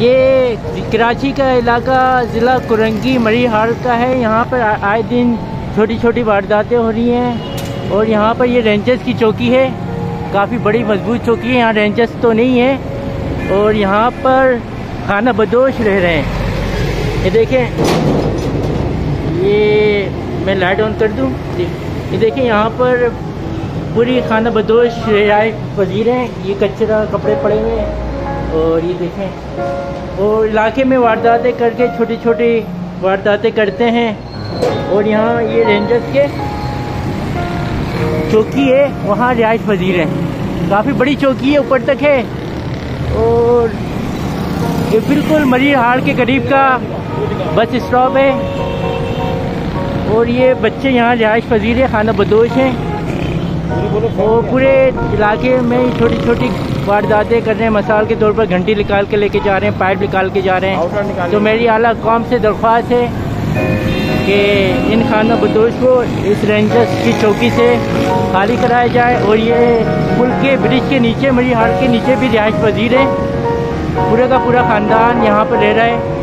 ये कराची का इलाका ज़िला कुरंगी मरी हाल का है। यहाँ पर आए दिन छोटी छोटी वारदातें हो रही हैं और यहाँ पर ये रेंजर्स की चौकी है, काफ़ी बड़ी मजबूत चौकी है। यहाँ रेंजर्स तो नहीं है और यहाँ पर खाना बदोश रह रहे हैं। ये देखें, ये मैं लाइट ऑन कर दूँ, ये देखें यहाँ पर पूरी खाना बदोश रिहाइश पजीर हैं। ये कचरा कपड़े पड़े हुए हैं और ये देखें, और इलाके में वारदातें करके छोटी छोटी वारदातें करते हैं। और यहाँ ये रेंजर्स के चौकी है, वहाँ रिहाइश पजीर हैं। काफ़ी बड़ी चौकी है, ऊपर तक है और ये बिल्कुल मरी हाल के करीब का बस स्टॉप है। और ये बच्चे यहाँ रिहाइश पजीर है, खाना बदोश हैं और पूरे इलाके में छोटी छोटी वारदातें कर रहे हैं। मिसाल के तौर पर घंटी निकाल के लेके जा रहे हैं, पाइप निकाल के जा रहे हैं। तो मेरी आला कौम से दरख्वास्त है कि इन खाना बदोश को इस रेंजर्स की चौकी से खाली कराया जाए। और ये पुल के ब्रिज के नीचे, मरी हाल के नीचे भी रिहाइश पजीर है। पूरे का पूरा ख़ानदान यहाँ पर रह रहा है।